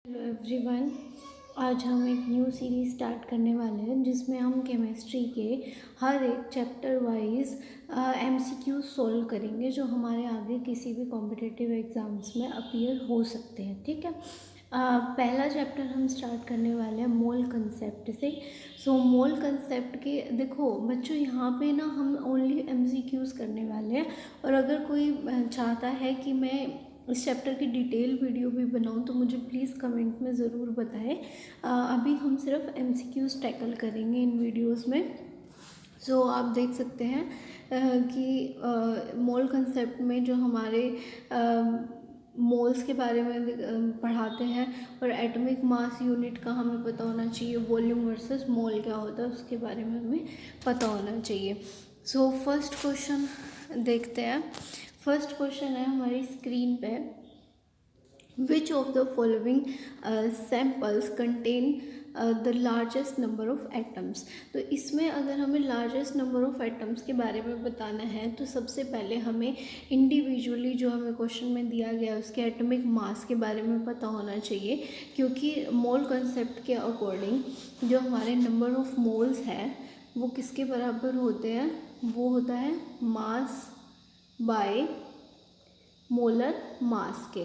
Hello everyone. आज हम एक न्यू सीरीज़ स्टार्ट करने वाले हैं जिसमें हम केमिस्ट्री के हर एक चैप्टर वाइज एमसीक्यू सॉल्व करेंगे जो हमारे आगे किसी भी कॉम्पिटिटिव एग्ज़ाम्स में अपीयर हो सकते हैं। ठीक है। पहला चैप्टर हम स्टार्ट करने वाले हैं मोल कंसेप्ट से। मोल कंसेप्ट के देखो बच्चों, यहाँ पे ना हम ओनली एमसीक्यूज़ करने वाले हैं, और अगर कोई चाहता है कि मैं इस चैप्टर की डिटेल वीडियो भी बनाऊं तो मुझे प्लीज़ कमेंट में ज़रूर बताएं। अभी हम सिर्फ एमसीक्यूज़ टैकल करेंगे इन वीडियोस में। आप देख सकते हैं कि मोल कंसेप्ट में जो हमारे मोल्स के बारे में पढ़ाते हैं, और एटॉमिक मास यूनिट का हमें पता होना चाहिए, वॉल्यूम वर्सेस मोल क्या होता है उसके बारे में हमें पता होना चाहिए। फर्स्ट क्वेश्चन देखते हैं। फर्स्ट क्वेश्चन है हमारी स्क्रीन पे, विच of the following samples contain the largest number of atoms. तो इसमें अगर हमें लार्जेस्ट नंबर ऑफ एटम्स के बारे में बताना है तो सबसे पहले हमें इंडिविजुअली जो हमें क्वेश्चन में दिया गया है उसके एटॉमिक मास के बारे में पता होना चाहिए, क्योंकि मोल कंसेप्ट के अकॉर्डिंग जो हमारे नंबर ऑफ मोल्स है वो किसके बराबर होते हैं, वो होता है मास बाय मोलर मास के,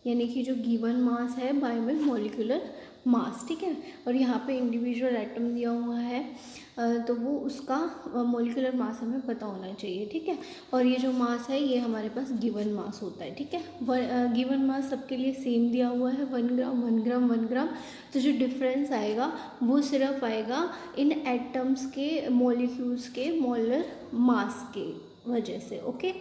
यानी कि जो गिवन मास है बाय में मॉलिक्यूलर मास। ठीक है। और यहाँ पे इंडिविजुअल एटम दिया हुआ है तो वो उसका मॉलिक्यूलर मास हमें पता होना चाहिए। ठीक है। और ये जो मास है ये हमारे पास गिवन मास होता है। ठीक है। गिवन मास सबके लिए सेम दिया हुआ है, 1 ग्राम 1 ग्राम 1 ग्राम। तो जो डिफरेंस आएगा वो सिर्फ आएगा इन एटम्स के मॉलिक्यूल्स के मोलर मास के वजह से। ओके।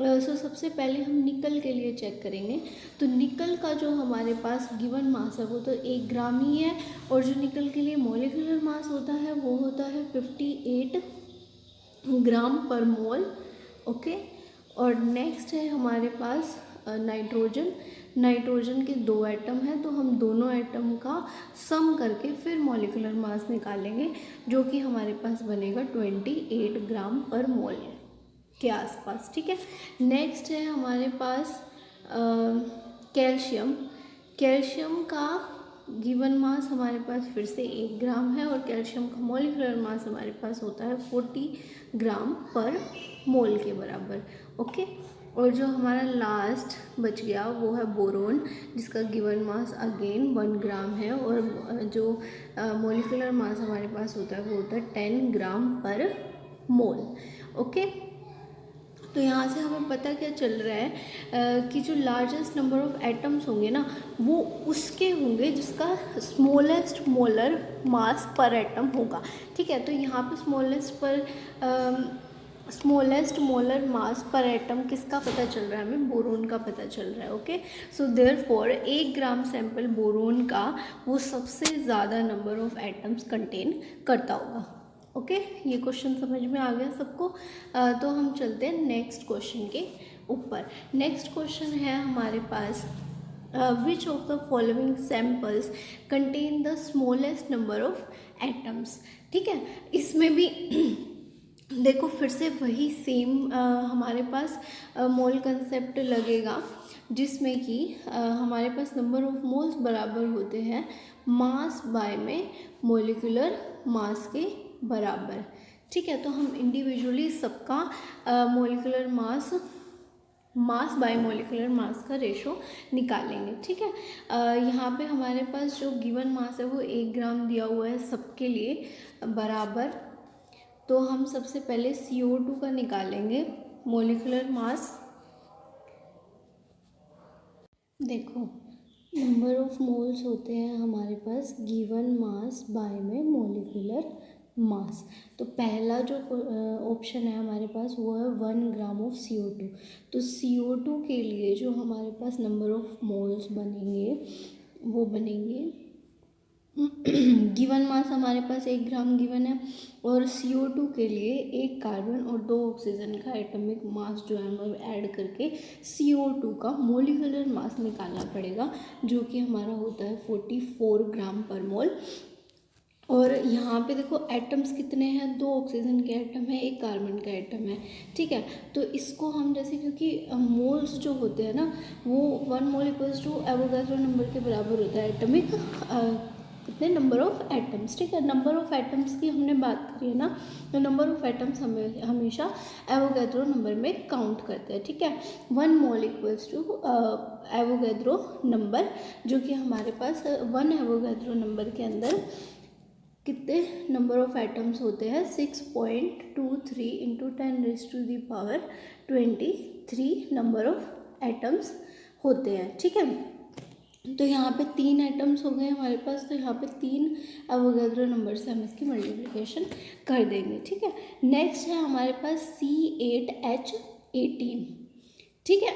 सबसे पहले हम निकल के लिए चेक करेंगे। तो निकल का जो हमारे पास गिवन मास है वो तो 1 ग्राम ही है, और जो निकल के लिए मॉलिक्यूलर मास होता है वो होता है 58 ग्राम पर मोल। ओके। और नेक्स्ट है हमारे पास नाइट्रोजन। नाइट्रोजन के 2 एटम हैं, तो हम दोनों एटम का सम करके फिर मॉलिक्यूलर मास निकालेंगे, जो कि हमारे पास बनेगा 28 ग्राम पर मोल के आसपास। ठीक है। नेक्स्ट है हमारे पास कैल्शियम। कैल्शियम का गिवन मास हमारे पास फिर से 1 ग्राम है, और कैल्शियम का मॉलिक्यूलर मास हमारे पास होता है 40 ग्राम पर मोल के बराबर। ओके। और जो हमारा लास्ट बच गया वो है बोरोन, जिसका गिवन मास अगेन 1 ग्राम है, और जो मॉलिक्यूलर मास हमारे पास होता है वो होता है 10 ग्राम पर मोल। ओके। तो यहाँ से हमें पता क्या चल रहा है कि जो लार्जेस्ट नंबर ऑफ एटम्स होंगे ना वो उसके होंगे जिसका स्मॉलेस्ट मोलर मास पर एटम होगा। ठीक है। तो यहाँ पे स्मॉलेस्ट मोलर मास पर एटम किसका पता चल रहा है, हमें बोरोन का पता चल रहा है। Okay. Therefore 1 gram sample boron का वो सबसे ज़्यादा नंबर ऑफ एटम्स कंटेन करता होगा। ओके। ये क्वेश्चन समझ में आ गया सबको। तो हम चलते हैं नेक्स्ट क्वेश्चन के ऊपर। नेक्स्ट क्वेश्चन है हमारे पास, which of the following samples contain the smallest number of atoms. ठीक है। इसमें भी देखो फिर से वही सेम हमारे पास मोल कंसेप्ट लगेगा, जिसमें कि हमारे पास नंबर ऑफ मोल्स बराबर होते हैं मास बाय में मॉलिक्यूलर मास के बराबर। ठीक है। तो हम इंडिविजुअली सबका molecular mass by molecular mass का रेशो निकालेंगे। ठीक है। यहाँ पे हमारे पास जो गिवन मास है वो 1 ग्राम दिया हुआ है सबके लिए बराबर। तो हम सबसे पहले CO2 का निकालेंगे मॉलिक्यूलर मास। देखो नंबर ऑफ मोल्स होते हैं हमारे पास गिवन मास बाय में मॉलिक्यूलर मास। तो पहला जो ऑप्शन है हमारे पास वो है 1 ग्राम ऑफ CO2। तो CO2 के लिए जो हमारे पास नंबर ऑफ मोल्स बनेंगे वो बनेंगे गिवन मास हमारे पास 1 ग्राम गिवन है, और CO2 के लिए 1 कार्बन और 2 ऑक्सीजन का एटॉमिक मास जो है हमें ऐड करके CO2 का मॉलिक्यूलर मास निकालना पड़ेगा, जो कि हमारा होता है 44 ग्राम पर मोल। और यहाँ पे देखो एटम्स कितने हैं, 2 ऑक्सीजन के एटम है, 1 कार्बन का एटम है, ठीक है। तो इसको हम जैसे, क्योंकि मोल्स जो होते हैं ना वो 1 मोल इक्वल्स टू एवोगैड्रो नंबर के बराबर होता है एटमिक कितने नंबर ऑफ एटम्स, ठीक है। नंबर ऑफ एटम्स की हमने बात करी है ना, तो नंबर ऑफ एटम्स हमेशा एवोगैड्रो नंबर में काउंट करते हैं, ठीक है। 1 मोल इक्वल्स टू एवोगैड्रो नंबर, जो कि हमारे पास 1 एवोगैड्रो नंबर के अंदर कितने नंबर ऑफ एटम्स होते हैं, 6.23 इंटू 10⁻23 नंबर ऑफ एटम्स होते हैं, ठीक है। तो यहाँ पे 3 एटम्स हो गए हमारे पास, तो यहाँ पे 3 एवोगैड्रो नंबर से हम इसकी मल्टीप्लिकेशन कर देंगे, ठीक है। नेक्स्ट है हमारे पास C8H18, ठीक है।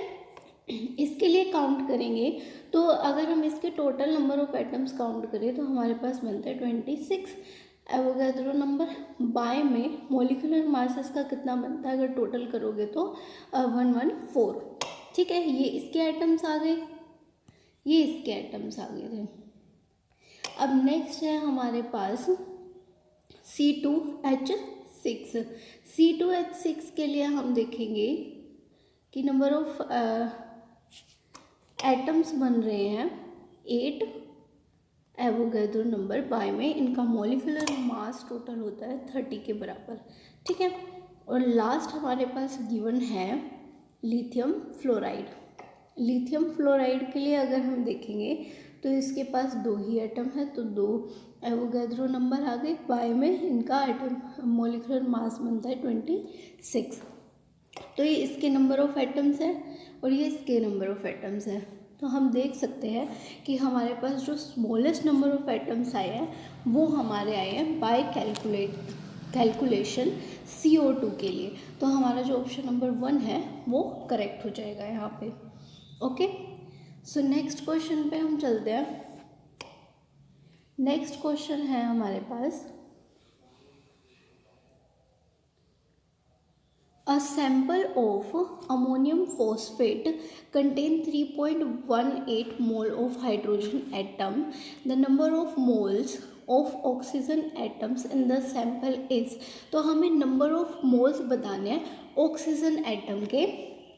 इसके लिए काउंट करेंगे तो अगर हम इसके total number of atoms count करें तो हमारे पास बनता है 26 एवोगैड्रो नंबर। बाय में मोलिकुलर मास इसका कितना बनता है अगर टोटल करोगे तो 114, ठीक है। ये इसके एटम्स आ गए, ये इसके एटम्स आ गए थे। अब नेक्स्ट है हमारे पास C2H6। C2H6 के लिए हम देखेंगे कि नंबर ऑफ एटम्स बन रहे हैं 8 एवोगैड्रो नंबर बाय में, इनका मॉलिक्यूलर मास टोटल होता है 30 के बराबर, ठीक है। और लास्ट हमारे पास गिवन है लिथियम फ्लोराइड। लिथियम फ्लोराइड के लिए अगर हम देखेंगे तो इसके पास 2 ही एटम है, तो 2 एवोगैड्रो नंबर आ गए, बाय में इनका एटम मॉलिक्यूलर मास बनता है 26। तो ये इसके नंबर ऑफ एटम्स है और ये इसके नंबर ऑफ एटम्स है। तो हम देख सकते हैं कि हमारे पास जो स्मॉलेस्ट नंबर ऑफ एटम्स आए हैं वो हमारे आए हैं बाय कैलकुलेशन CO2 के लिए। तो हमारा जो ऑप्शन नंबर 1 है वो करेक्ट हो जाएगा यहाँ पे, ओके। सो नेक्स्ट क्वेश्चन पे हम चलते हैं। नेक्स्ट क्वेश्चन है हमारे पास, a sample of ammonium phosphate contain 3.18 mole of hydrogen atom. The number of moles of oxygen atoms in the sample is, तो हमें नंबर ऑफ मोल्स बताने हैं ऑक्सीजन एटम के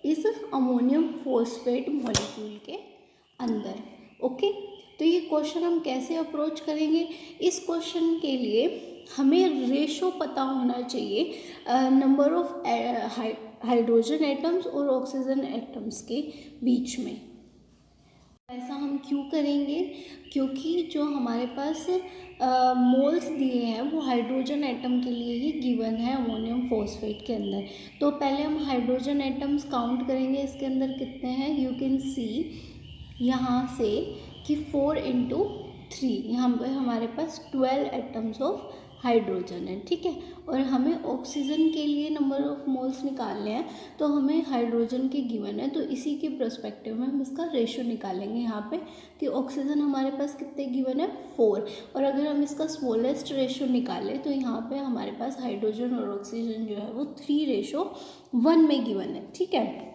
इस अमोनियम फॉस्फेट मॉलिक्यूल के अंदर, ओके। तो ये क्वेश्चन हम कैसे अप्रोच करेंगे, इस क्वेश्चन के लिए हमें रेशो पता होना चाहिए नंबर ऑफ हाइड्रोजन एटम्स और ऑक्सीजन एटम्स के बीच में। ऐसा हम क्यों करेंगे, क्योंकि जो हमारे पास मोल्स दिए हैं वो हाइड्रोजन एटम के लिए ही गिवन है अमोनियम फॉस्फेट के अंदर। तो पहले हम हाइड्रोजन एटम्स काउंट करेंगे इसके अंदर कितने हैं। यू कैन सी यहाँ से कि 4 × 3, यहाँ पे हमारे पास 12 एटम्स ऑफ हाइड्रोजन है, ठीक है। और हमें ऑक्सीजन के लिए नंबर ऑफ मोल्स निकालने हैं, तो हमें हाइड्रोजन के गिवन है, तो इसी के पर्सपेक्टिव में हम इसका रेशो निकालेंगे यहाँ पे कि ऑक्सीजन हमारे पास कितने गिवन है 4, और अगर हम इसका स्मॉलेस्ट रेशो निकालें तो यहाँ पे हमारे पास हाइड्रोजन और ऑक्सीजन जो है वो 3:1 में गिवन है, ठीक है।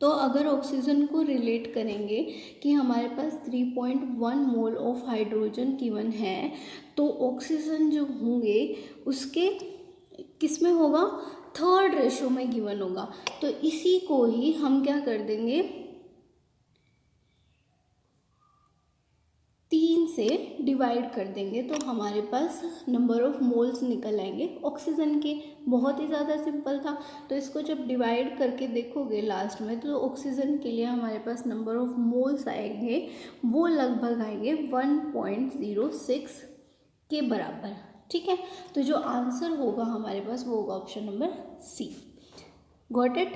तो अगर ऑक्सीजन को रिलेट करेंगे कि हमारे पास 3.1 मोल ऑफ हाइड्रोजन गिवन है, तो ऑक्सीजन जो होंगे उसके किस में होगा, 3rd रेशो में गिवन होगा। तो इसी को ही हम क्या कर देंगे, 3 से डिवाइड कर देंगे, तो हमारे पास नंबर ऑफ मोल्स निकल आएंगे ऑक्सीजन के। बहुत ही ज़्यादा सिंपल था। तो इसको जब डिवाइड करके देखोगे लास्ट में, तो ऑक्सीजन के लिए हमारे पास नंबर ऑफ मोल्स आएंगे वो लगभग आएंगे 1.06 के बराबर, ठीक है। तो जो आंसर होगा हमारे पास वो होगा option number C. Got it.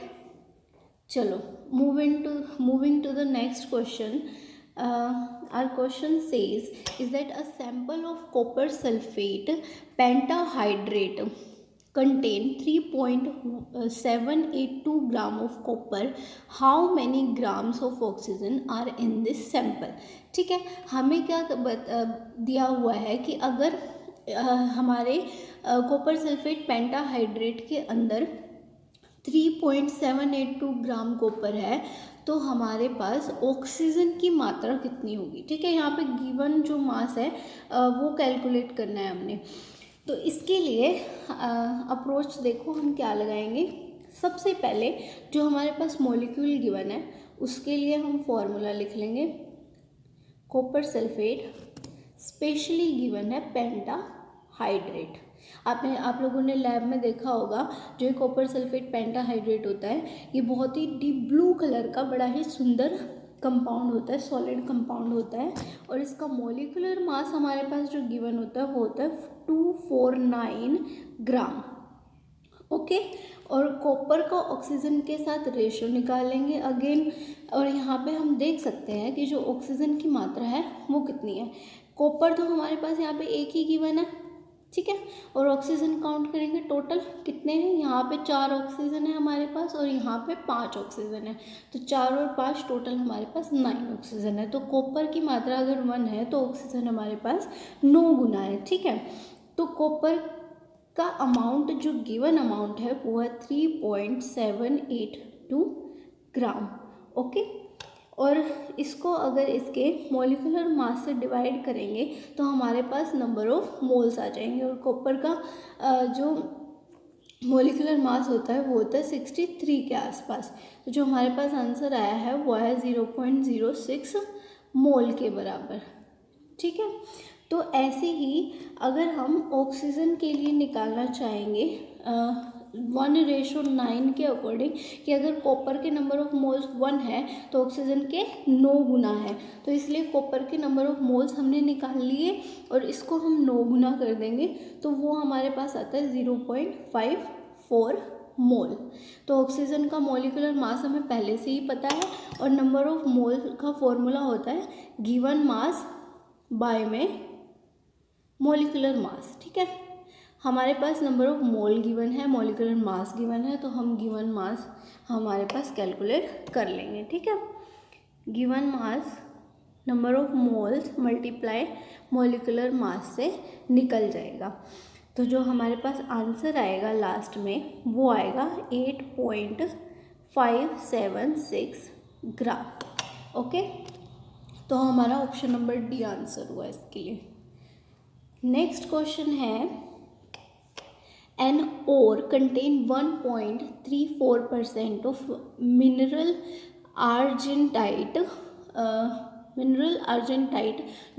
चलो moving to the next question. Our question says is that a sample of copper sulfate pentahydrate contain 3.782 gram of copper. How many grams of oxygen are in this sample? ठीक है, हमें क्या दिया हुआ है कि अगर हमारे कॉपर सल्फेट पेंटाहाइड्रेट के अंदर 3.782 ग्राम कॉपर है, तो हमारे पास ऑक्सीजन की मात्रा कितनी होगी। ठीक है, यहाँ पे गिवन जो मास है वो कैलकुलेट करना है हमने। तो इसके लिए अप्रोच देखो हम क्या लगाएंगे। सबसे पहले जो हमारे पास मॉलिक्यूल गिवन है उसके लिए हम फॉर्मूला लिख लेंगे। कॉपर सल्फेट स्पेशली गिवन है पेंटाहाइड्रेट। आप लोगों ने लैब में देखा होगा, जो ये कॉपर सल्फेट पेंटाहाइड्रेट होता है ये बहुत ही डीप ब्लू कलर का बड़ा ही सुंदर कंपाउंड होता है, सॉलिड कंपाउंड होता है। और इसका मॉलिक्यूलर मास हमारे पास जो गिवन होता है वो होता है 249 ग्राम। ओके, और कॉपर का ऑक्सीजन के साथ रेशो निकालेंगे अगेन। और यहाँ पे हम देख सकते हैं कि जो ऑक्सीजन की मात्रा है वो कितनी है। कॉपर तो हमारे पास यहाँ पे एक ही गिवन है, ठीक है। और ऑक्सीजन काउंट करेंगे टोटल कितने हैं। यहाँ पे 4 ऑक्सीजन है हमारे पास और यहाँ पे 5 ऑक्सीजन है। तो 4 और 5 टोटल हमारे पास 9 ऑक्सीजन है। तो कॉपर की मात्रा अगर 1 है तो ऑक्सीजन हमारे पास 9 गुना है, ठीक है। तो कॉपर का अमाउंट जो गिवन अमाउंट है वो है 3.782 ग्राम। ओके, और इसको अगर इसके मॉलिक्यूलर मास से डिवाइड करेंगे तो हमारे पास नंबर ऑफ मोल्स आ जाएंगे। और कॉपर का जो मॉलिक्यूलर मास होता है वो होता है 63 के आसपास। तो जो हमारे पास आंसर आया है वो है 0.06 मोल के बराबर, ठीक है। तो ऐसे ही अगर हम ऑक्सीजन के लिए निकालना चाहेंगे 1:9 के अकॉर्डिंग, कि अगर कॉपर के नंबर ऑफ मोल्स 1 है तो ऑक्सीजन के 9 गुना है। तो इसलिए कॉपर के नंबर ऑफ मोल्स हमने निकाल लिए और इसको हम 9 गुना कर देंगे तो वो हमारे पास आता है 0.54 मोल। तो ऑक्सीजन का मॉलिक्यूलर मास हमें पहले से ही पता है और नंबर ऑफ मोल का फॉर्मूला होता है गिवन मास बाय में मॉलिक्यूलर मास, ठीक है। हमारे पास नंबर ऑफ मोल गिवन है, मॉलिक्यूलर मास गिवन है, तो हम गिवन मास हमारे पास कैलकुलेट कर लेंगे, ठीक है। Given mass number of moles multiply molecular mass से निकल जाएगा। तो जो हमारे पास आंसर आएगा लास्ट में वो आएगा 8.576 ग्राम। ओके, तो हमारा ऑप्शन नंबर डी आंसर हुआ इसके लिए। नेक्स्ट क्वेश्चन है, an ore contain 1.34% of mineral argentite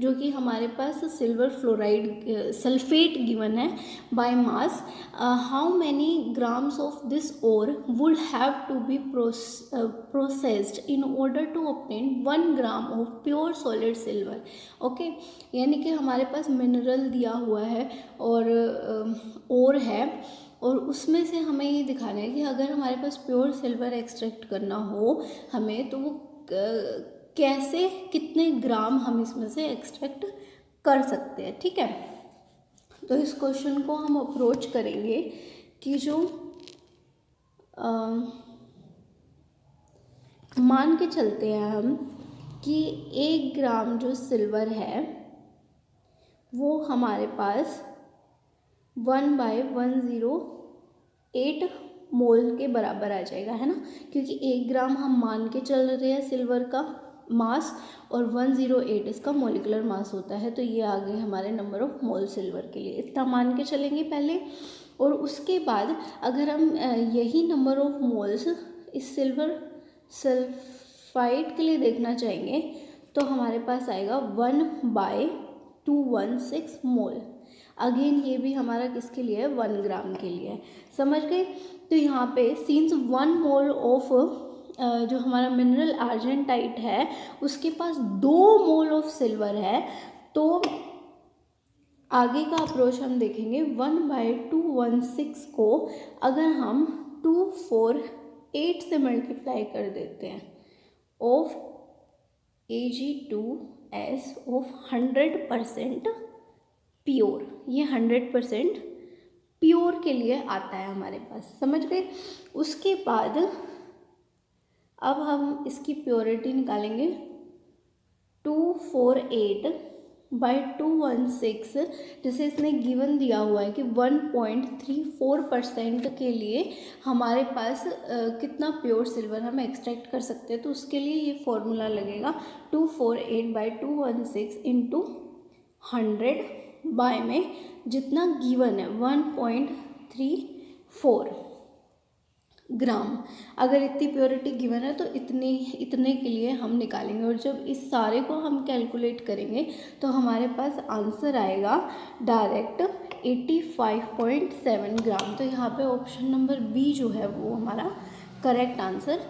जो कि हमारे पास सिल्वर फ्लोराइड सल्फेट गिवन है by mass. How many grams of this ore would have to be processed in order to obtain 1 gram of pure solid silver. Okay, यानी कि हमारे पास mineral दिया हुआ है और ओर है और उसमें से हमें ये दिखाना है कि अगर हमारे पास प्योर सिल्वर एक्सट्रैक्ट करना हो हमें तो वो कैसे कितने ग्राम हम इसमें से एक्सट्रैक्ट कर सकते हैं, ठीक है। तो इस क्वेश्चन को हम अप्रोच करेंगे कि जो मान के चलते हैं हम कि 1 ग्राम जो सिल्वर है वो हमारे पास 1/108 मोल के बराबर आ जाएगा, है ना, क्योंकि 1 ग्राम हम मान के चल रहे हैं सिल्वर का मास और 108 इसका मॉलिक्यूलर मास होता है। तो ये आ गए हमारे नंबर ऑफ मोल सिल्वर के लिए, इतना मान के चलेंगे पहले। और उसके बाद अगर हम यही नंबर ऑफ मोल्स इस सिल्वर सल्फाइड के लिए देखना चाहेंगे तो हमारे पास आएगा 1/216 मोल। अगेन ये भी हमारा किसके लिए है, 1 ग्राम के लिए, समझ गए। तो यहाँ पे सिंस 1 मोल ऑफ जो हमारा मिनरल आर्जेंटाइट है उसके पास 2 मोल ऑफ सिल्वर है, तो आगे का अप्रोच हम देखेंगे 1/216 को अगर हम 248 से मल्टीप्लाई कर देते हैं ऑफ Ag2S ऑफ 100% प्योर, ये 100% प्योर के लिए आता है हमारे पास, समझ गए। उसके बाद अब हम इसकी प्योरिटी निकालेंगे 248 1.216, जैसे इसने गिवन दिया हुआ है कि 1.34% के लिए हमारे पास कितना प्योर सिल्वर हम एक्सट्रैक्ट कर सकते हैं। तो उसके लिए ये फॉर्मूला लगेगा 248/216 इंटू 100 बाय में जितना गिवन है 1.34 ग्राम। अगर इतनी प्योरिटी गिवन है तो इतने के लिए हम निकालेंगे, और जब इस सारे को हम कैलकुलेट करेंगे तो हमारे पास आंसर आएगा डायरेक्ट 85.7 ग्राम। तो यहाँ पे ऑप्शन नंबर बी जो है वो हमारा करेक्ट आंसर